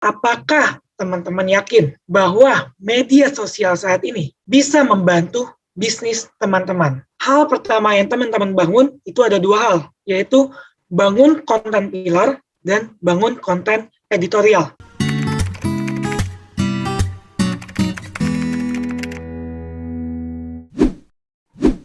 Apakah teman-teman yakin bahwa media sosial saat ini bisa membantu bisnis teman-teman? Hal pertama yang teman-teman bangun itu ada dua hal, yaitu bangun konten pilar dan bangun konten editorial.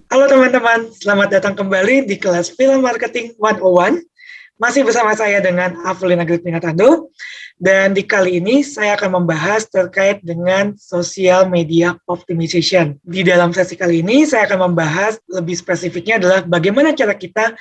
Halo teman-teman, selamat datang kembali di kelas Film Marketing 101. Masih bersama saya dengan Avelina Gripinatando, dan di kali ini saya akan membahas terkait dengan social media optimization. Di dalam sesi kali ini saya akan membahas lebih spesifiknya adalah bagaimana cara kita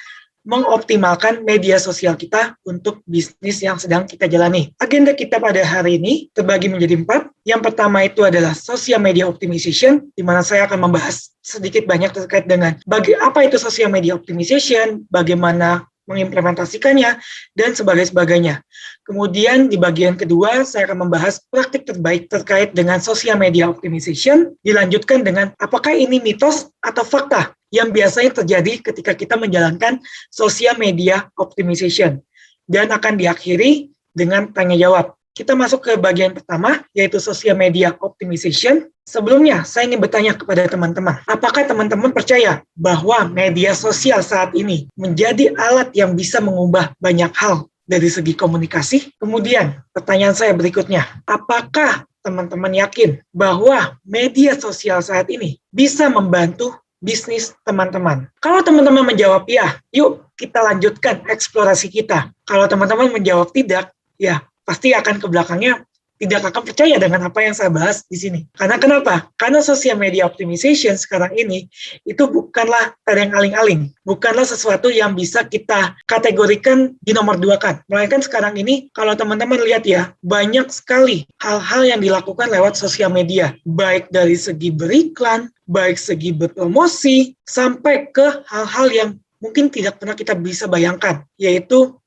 mengoptimalkan media sosial kita untuk bisnis yang sedang kita jalani. Agenda kita pada hari ini terbagi menjadi 4. Yang pertama itu adalah social media optimization, di mana saya akan membahas sedikit banyak terkait dengan apa itu social media optimization, bagaimana mengimplementasikannya, dan sebagainya. Kemudian di bagian kedua, saya akan membahas praktik terbaik terkait dengan social media optimization, dilanjutkan dengan apakah ini mitos atau fakta yang biasanya terjadi ketika kita menjalankan social media optimization. Dan akan diakhiri dengan tanya jawab. Kita masuk ke bagian pertama, yaitu social media optimization. Sebelumnya, saya ingin bertanya kepada teman-teman, apakah teman-teman percaya bahwa media sosial saat ini menjadi alat yang bisa mengubah banyak hal dari segi komunikasi? Kemudian, pertanyaan saya berikutnya, apakah teman-teman yakin bahwa media sosial saat ini bisa membantu bisnis teman-teman? Kalau teman-teman menjawab ya, yuk kita lanjutkan eksplorasi kita. Kalau teman-teman menjawab tidak, ya pasti akan ke belakangnya tidak akan percaya dengan apa yang saya bahas di sini. Karena kenapa? Karena social media optimization sekarang ini itu bukanlah tereng aling-aling, bukanlah sesuatu yang bisa kita kategorikan di nomor 2-kan. Melainkan sekarang ini kalau teman-teman lihat ya, banyak sekali hal-hal yang dilakukan lewat sosial media, baik dari segi beriklan, baik segi berpromosi, sampai ke hal-hal yang mungkin tidak pernah kita bisa bayangkan, yaitu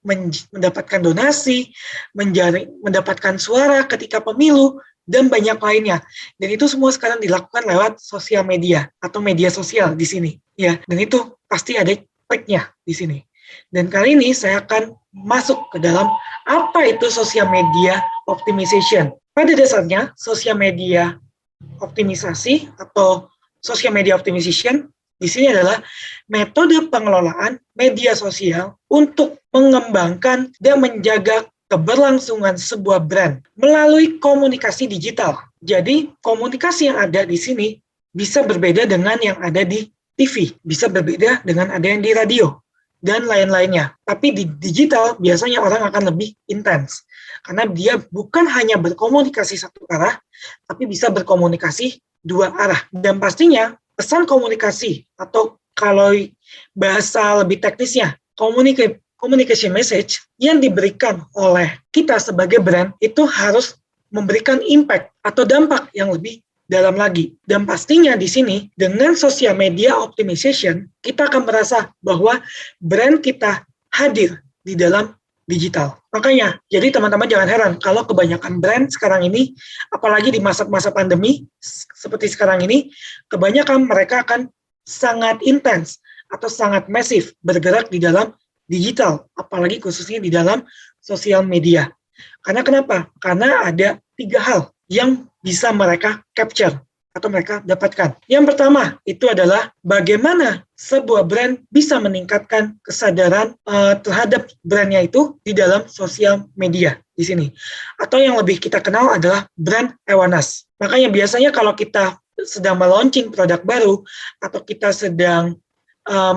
mendapatkan donasi, mendapatkan suara ketika pemilu, dan banyak lainnya. Dan itu semua sekarang dilakukan lewat sosial media atau media sosial di sini, ya. Dan itu pasti ada triknya di sini. Dan kali ini saya akan masuk ke dalam apa itu social media optimization. Pada dasarnya, social media optimisasi atau social media optimization di sini adalah metode pengelolaan media sosial untuk mengembangkan dan menjaga keberlangsungan sebuah brand melalui komunikasi digital. Jadi, komunikasi yang ada di sini bisa berbeda dengan yang ada di TV, bisa berbeda dengan ada yang di radio, dan lain-lainnya. Tapi di digital biasanya orang akan lebih intens, karena dia bukan hanya berkomunikasi satu arah, tapi bisa berkomunikasi dua arah. Dan pastinya pesan komunikasi, atau kalau bahasa lebih teknisnya, communication message yang diberikan oleh kita sebagai brand itu harus memberikan impact atau dampak yang lebih dalam lagi. Dan pastinya di sini dengan social media optimization kita akan merasa bahwa brand kita hadir di dalam digital. Makanya, jadi teman-teman jangan heran kalau kebanyakan brand sekarang ini, apalagi di masa-masa pandemi seperti sekarang ini, kebanyakan mereka akan sangat intens atau sangat masif bergerak di dalam digital, apalagi khususnya di dalam sosial media. Karena kenapa? Karena ada 3 hal yang bisa mereka capture atau mereka dapatkan. Yang pertama, itu adalah bagaimana sebuah brand bisa meningkatkan kesadaran terhadap brandnya itu di dalam sosial media di sini. Atau yang lebih kita kenal adalah brand awareness. Makanya biasanya kalau kita sedang meluncing produk baru atau kita sedang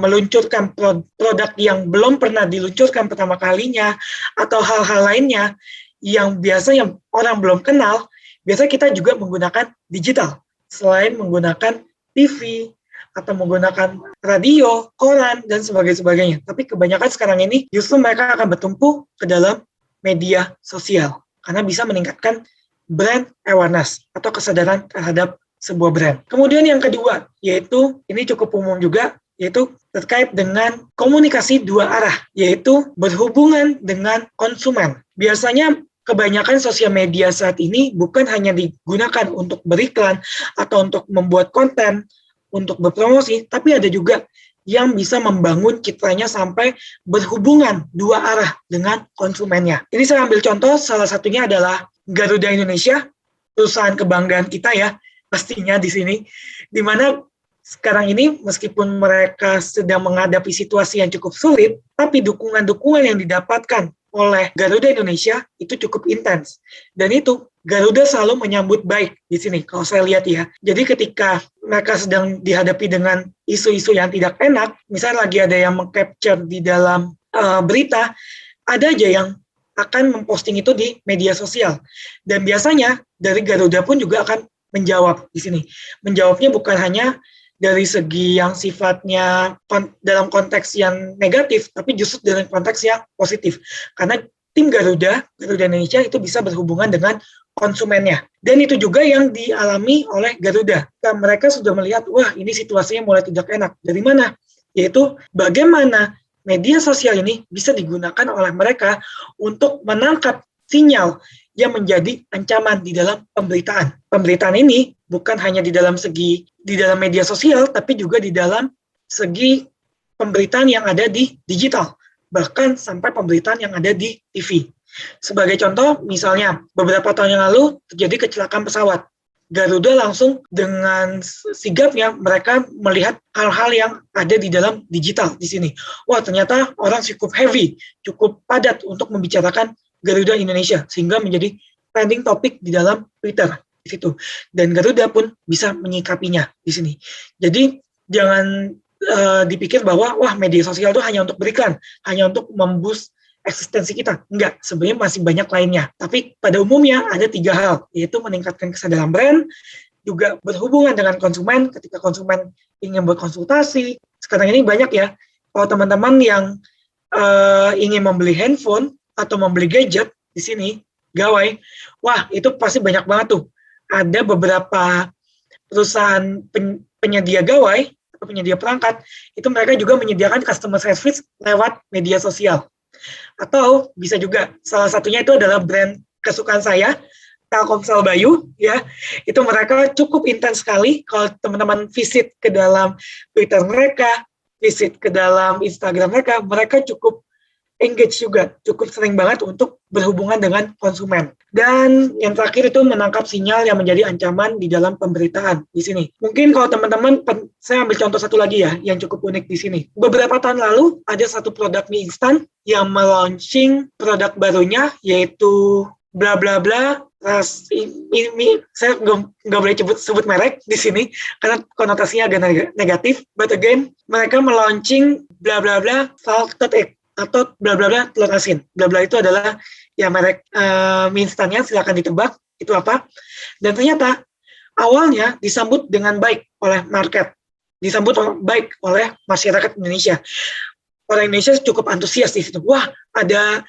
meluncurkan produk yang belum pernah diluncurkan pertama kalinya atau hal-hal lainnya yang biasanya orang belum kenal, biasanya kita juga menggunakan digital. Selain menggunakan TV, atau menggunakan radio, koran, dan sebagainya. Tapi kebanyakan sekarang ini justru mereka akan bertumpu ke dalam media sosial. Karena bisa meningkatkan brand awareness atau kesadaran terhadap sebuah brand. Kemudian yang kedua, yaitu ini cukup umum juga, yaitu terkait dengan komunikasi dua arah, yaitu berhubungan dengan konsumen. Biasanya kebanyakan sosial media saat ini bukan hanya digunakan untuk beriklan atau untuk membuat konten, untuk berpromosi, tapi ada juga yang bisa membangun citranya sampai berhubungan dua arah dengan konsumennya. Ini saya ambil contoh, salah satunya adalah Garuda Indonesia, perusahaan kebanggaan kita ya, pastinya di sini, di mana sekarang ini meskipun mereka sedang menghadapi situasi yang cukup sulit, tapi dukungan-dukungan yang didapatkan oleh Garuda Indonesia itu cukup intens. Dan itu Garuda selalu menyambut baik di sini, kalau saya lihat ya. Jadi ketika mereka sedang dihadapi dengan isu-isu yang tidak enak, misalnya lagi ada yang meng-capture di dalam berita, ada aja yang akan memposting itu di media sosial. Dan biasanya dari Garuda pun juga akan menjawab di sini. Menjawabnya bukan hanya dari segi yang sifatnya dalam konteks yang negatif, tapi justru dalam konteks yang positif. Karena tim Garuda Indonesia itu bisa berhubungan dengan konsumennya. Dan itu juga yang dialami oleh Garuda. Dan mereka sudah melihat, wah ini situasinya mulai tidak enak. Dari mana? Yaitu bagaimana media sosial ini bisa digunakan oleh mereka untuk menangkap sinyal yang menjadi ancaman di dalam pemberitaan. Pemberitaan ini bukan hanya di dalam media sosial, tapi juga di dalam segi pemberitaan yang ada di digital, bahkan sampai pemberitaan yang ada di TV. Sebagai contoh, misalnya beberapa tahun yang lalu terjadi kecelakaan pesawat. Garuda langsung dengan sigapnya mereka melihat hal-hal yang ada di dalam digital di sini. Wah, ternyata orang cukup heavy, cukup padat untuk membicarakan Garuda Indonesia, sehingga menjadi trending topik di dalam Twitter di situ. Dan Garuda pun bisa menyikapinya di sini. Jadi jangan dipikir bahwa wah media sosial itu hanya untuk beriklan, hanya untuk memboost eksistensi kita. Enggak, sebenarnya masih banyak lainnya. Tapi pada umumnya ada 3 hal, yaitu meningkatkan kesadaran brand, juga berhubungan dengan konsumen, ketika konsumen ingin berkonsultasi. Sekarang ini banyak ya, kalau teman-teman yang ingin membeli handphone atau membeli gadget di sini, gawai, wah itu pasti banyak banget tuh. Ada beberapa perusahaan penyedia gawai, atau penyedia perangkat, itu mereka juga menyediakan customer service lewat media sosial. Atau bisa juga salah satunya itu adalah brand kesukaan saya, Telkomsel Bayu ya. Itu mereka cukup intens sekali kalau teman-teman visit ke dalam Twitter mereka, visit ke dalam Instagram mereka cukup engage juga, cukup sering banget untuk berhubungan dengan konsumen. Dan yang terakhir itu menangkap sinyal yang menjadi ancaman di dalam pemberitaan di sini. Mungkin kalau teman-teman, saya ambil contoh satu lagi ya, yang cukup unik di sini. Beberapa tahun lalu, ada satu produk mie instan yang melaunching produk barunya, yaitu bla bla bla. Ini saya nggak boleh sebut merek di sini, karena konotasinya agak negatif. But again, mereka melaunching bla bla bla salted egg, atau bla bla bla telur asin. Bla bla itu adalah ya merek mie instannya, silakan ditebak itu apa. Dan ternyata awalnya disambut dengan baik oleh market, disambut baik oleh masyarakat Indonesia. Orang Indonesia cukup antusias di situ. Wah, ada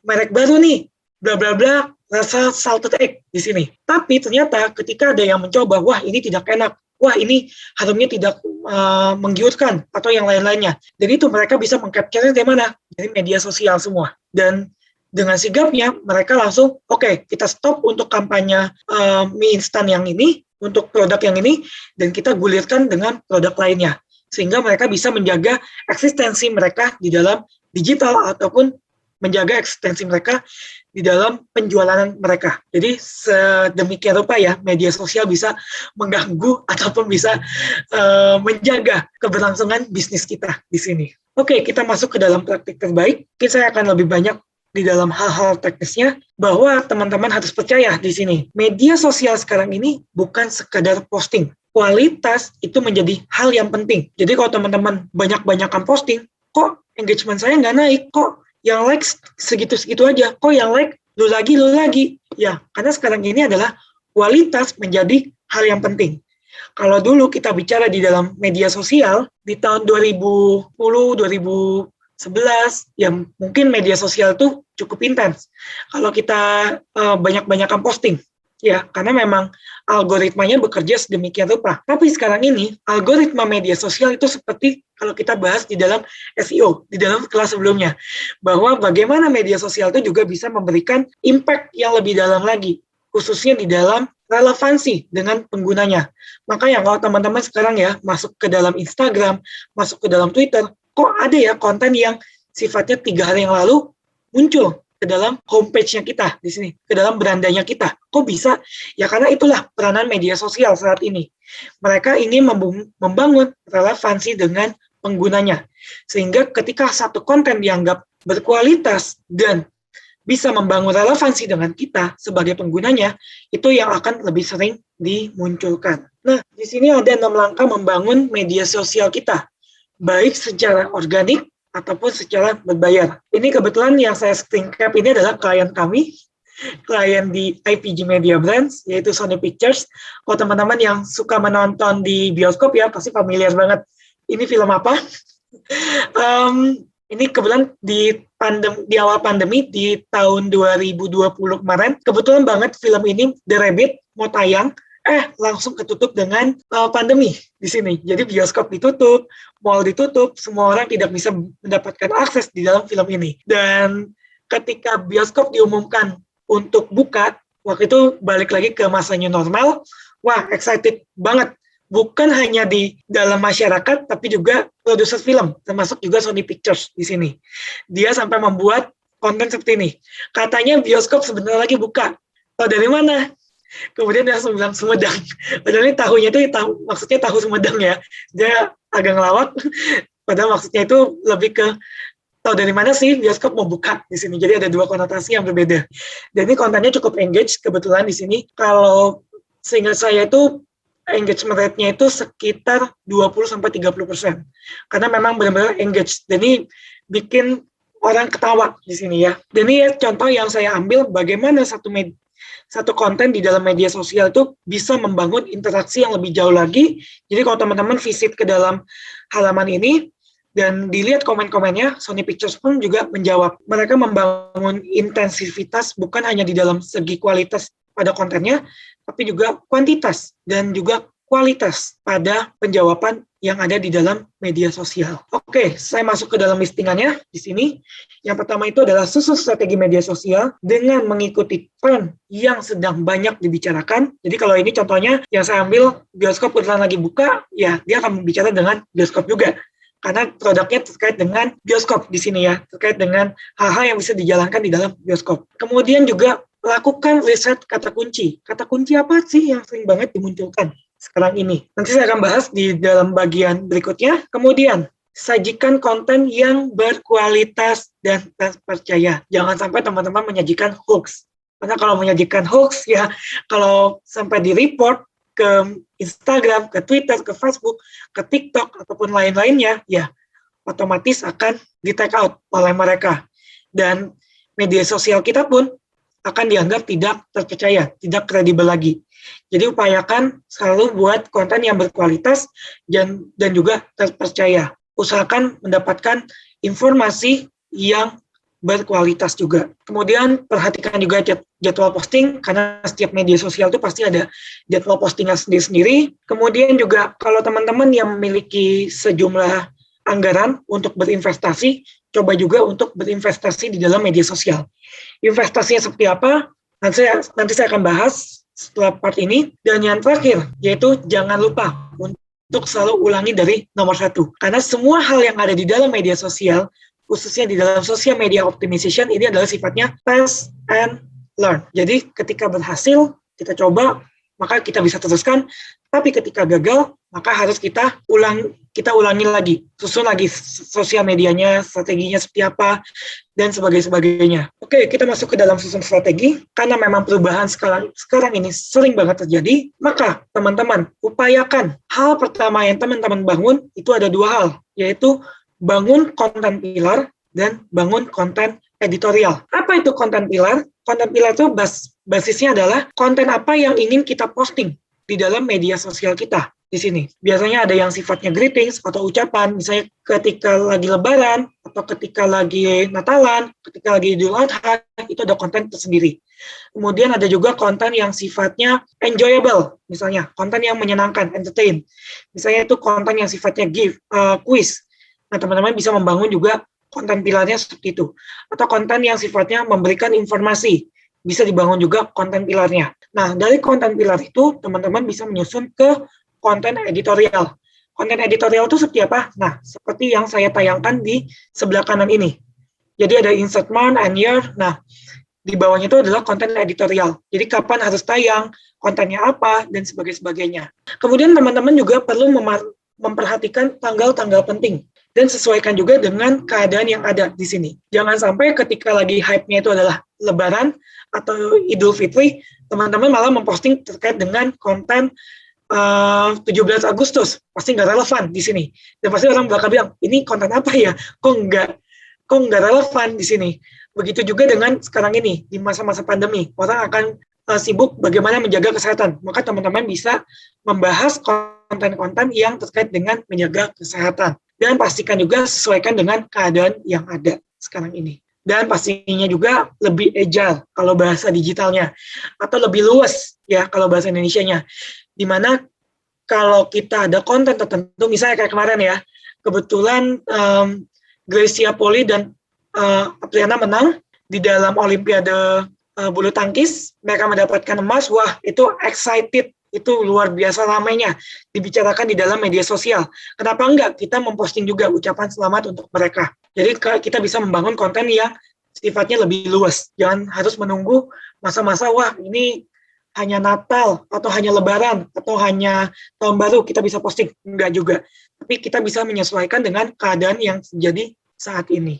merek baru nih, bla bla bla rasa salted egg di sini. Tapi ternyata ketika ada yang mencoba, wah ini tidak enak, wah ini harumnya tidak menggiurkan, atau yang lain-lainnya. Jadi itu mereka bisa mengcapture dari mana? Dari media sosial semua. Dan dengan sigapnya mereka langsung, oke, kita stop untuk kampanye mie instan yang ini, untuk produk yang ini, dan kita gulirkan dengan produk lainnya. Sehingga mereka bisa menjaga eksistensi mereka di dalam digital, ataupun menjaga eksistensi mereka di dalam penjualan mereka. Jadi sedemikian rupa ya, media sosial bisa mengganggu ataupun bisa menjaga keberlangsungan bisnis kita di sini. Oke, kita masuk ke dalam praktik terbaik. Mungkin saya akan lebih banyak di dalam hal-hal teknisnya, bahwa teman-teman harus percaya di sini. Media sosial sekarang ini bukan sekadar posting. Kualitas itu menjadi hal yang penting. Jadi kalau teman-teman banyak-banyakan posting, kok engagement saya nggak naik, kok yang like segitu-segitu aja, kok yang like lu lagi. Ya, karena sekarang ini adalah kualitas menjadi hal yang penting. Kalau dulu kita bicara di dalam media sosial, di tahun 2010, 2011, ya mungkin media sosial itu cukup intens. Kalau kita banyak-banyakan posting, ya, karena memang algoritmanya bekerja sedemikian rupa. Tapi sekarang ini, algoritma media sosial itu seperti kalau kita bahas di dalam SEO, di dalam kelas sebelumnya, bahwa bagaimana media sosial itu juga bisa memberikan impact yang lebih dalam lagi, khususnya di dalam relevansi dengan penggunanya. Makanya kalau teman-teman sekarang ya, masuk ke dalam Instagram, masuk ke dalam Twitter, kok ada ya konten yang sifatnya 3 hari yang lalu muncul, ke dalam homepage-nya kita di sini, ke dalam berandanya kita. Kok bisa? Ya karena itulah peranan media sosial saat ini. Mereka ingin membangun relevansi dengan penggunanya. Sehingga ketika satu konten dianggap berkualitas dan bisa membangun relevansi dengan kita sebagai penggunanya, itu yang akan lebih sering dimunculkan. Nah, di sini ada 6 langkah membangun media sosial kita, baik secara organik ataupun secara berbayar. Ini kebetulan yang saya screen cap ini adalah klien kami, klien di IPG Media Brands, yaitu Sony Pictures. Kalau teman-teman yang suka menonton di bioskop ya, pasti familiar banget. Ini film apa? Ini kebetulan di awal pandemi, di tahun 2020 kemarin, kebetulan banget film ini, The Rabbit, mau tayang, langsung ketutup dengan pandemi di sini. Jadi bioskop ditutup, mall ditutup, semua orang tidak bisa mendapatkan akses di dalam film ini. Dan ketika bioskop diumumkan untuk buka, waktu itu balik lagi ke masa new normal, wah excited banget. Bukan hanya di dalam masyarakat, tapi juga produser film, termasuk juga Sony Pictures di sini. Dia sampai membuat konten seperti ini. Katanya bioskop sebentar lagi buka. Tahu dari mana? Kemudian dia langsung bilang Sumedang. Padahal ini tahunya itu maksudnya tahu Sumedang ya. Dia agak ngelawak. Padahal maksudnya itu lebih ke tahu dari mana sih bioskop mau buka di sini. Jadi ada dua konotasi yang berbeda. Dan ini kontennya cukup engage kebetulan di sini. Kalau seingat saya itu engagement rate-nya itu sekitar 20-30%. Karena memang benar-benar engage. Dan ini bikin orang ketawa di sini ya. Dan ini contoh yang saya ambil bagaimana satu konten di dalam media sosial itu bisa membangun interaksi yang lebih jauh lagi. Jadi kalau teman-teman visit ke dalam halaman ini dan dilihat komen-komennya, Sony Pictures pun juga menjawab. Mereka membangun intensivitas bukan hanya di dalam segi kualitas pada kontennya, tapi juga kuantitas dan juga kualitas pada penjawaban yang ada di dalam media sosial. Oke, saya masuk ke dalam listingannya di sini. Yang pertama itu adalah susun strategi media sosial dengan mengikuti tren yang sedang banyak dibicarakan. Jadi kalau ini contohnya yang saya ambil bioskop kebetulan lagi buka, ya dia akan bicara dengan bioskop juga. Karena produknya terkait dengan bioskop di sini ya, terkait dengan hal-hal yang bisa dijalankan di dalam bioskop. Kemudian juga lakukan riset kata kunci. Kata kunci apa sih yang sering banget dimunculkan sekarang ini? Nanti saya akan bahas di dalam bagian berikutnya. Kemudian, sajikan konten yang berkualitas dan terpercaya. Jangan sampai teman-teman menyajikan hoax. Karena kalau menyajikan hoax, ya kalau sampai di-report ke Instagram, ke Twitter, ke Facebook, ke TikTok, ataupun lain-lainnya, ya otomatis akan di-take out oleh mereka. Dan media sosial kita pun akan dianggap tidak terpercaya, tidak kredibel lagi. Jadi upayakan selalu buat konten yang berkualitas dan juga terpercaya. Usahakan mendapatkan informasi yang berkualitas juga. Kemudian perhatikan juga jadwal posting, karena setiap media sosial itu pasti ada jadwal postingnya sendiri-sendiri. Kemudian juga kalau teman-teman yang memiliki sejumlah anggaran untuk berinvestasi, coba juga untuk berinvestasi di dalam media sosial. Investasinya seperti apa? Nanti saya akan bahas setelah part ini. Dan yang terakhir, yaitu jangan lupa untuk selalu ulangi dari nomor 1. Karena semua hal yang ada di dalam media sosial, khususnya di dalam social media optimization, ini adalah sifatnya test and learn. Jadi ketika berhasil, kita coba, maka kita bisa teruskan. Tapi ketika gagal, maka harus kita ulangi lagi, susun lagi sosial medianya, strateginya seperti apa, dan sebagainya. Oke, kita masuk ke dalam susun strategi. Karena memang perubahan sekarang ini sering banget terjadi, maka teman-teman upayakan hal pertama yang teman-teman bangun itu ada 2 hal, yaitu bangun konten pilar dan bangun konten editorial. Apa itu konten pilar? Konten pilar itu basisnya adalah konten apa yang ingin kita posting di dalam media sosial kita di sini. Biasanya ada yang sifatnya greetings atau ucapan, misalnya ketika lagi Lebaran atau ketika lagi Natalan, ketika lagi Idul Adha, itu ada konten tersendiri. Kemudian ada juga konten yang sifatnya enjoyable, misalnya konten yang menyenangkan, entertain. Misalnya itu konten yang sifatnya quiz. Nah, teman-teman bisa membangun juga konten pilarnya seperti itu. Atau konten yang sifatnya memberikan informasi, bisa dibangun juga konten pilarnya. Nah, dari konten pilar itu, teman-teman bisa menyusun ke konten editorial. Konten editorial itu seperti apa? Nah, seperti yang saya tayangkan di sebelah kanan ini. Jadi ada insert month and year. Nah, di bawahnya itu adalah konten editorial. Jadi kapan harus tayang, kontennya apa, dan sebagainya. Kemudian teman-teman juga perlu memperhatikan tanggal-tanggal penting dan sesuaikan juga dengan keadaan yang ada di sini. Jangan sampai ketika lagi hype-nya itu adalah Lebaran atau Idul Fitri, teman-teman malah memposting terkait dengan konten 17 Agustus, pasti nggak relevan di sini. Dan pasti orang bakal bilang, ini konten apa ya? Kok nggak relevan di sini? Begitu juga dengan sekarang ini, di masa-masa pandemi, orang akan sibuk bagaimana menjaga kesehatan. Maka teman-teman bisa membahas konten-konten yang terkait dengan menjaga kesehatan. Dan pastikan juga sesuaikan dengan keadaan yang ada sekarang ini. Dan pastinya juga lebih agile kalau bahasa digitalnya, atau lebih luas ya kalau bahasa Indonesianya. Dimana kalau kita ada konten tertentu, misalnya kayak kemarin ya, kebetulan Gracia Poli dan Apriana menang di dalam Olimpiade bulu tangkis, mereka mendapatkan emas, wah itu excited, itu luar biasa ramainya dibicarakan di dalam media sosial. Kenapa enggak kita memposting juga ucapan selamat untuk mereka? Jadi kita bisa membangun konten yang sifatnya lebih luas. Jangan harus menunggu masa-masa, wah ini hanya Natal, atau hanya Lebaran, atau hanya Tahun Baru kita bisa posting. Enggak juga. Tapi kita bisa menyesuaikan dengan keadaan yang terjadi saat ini.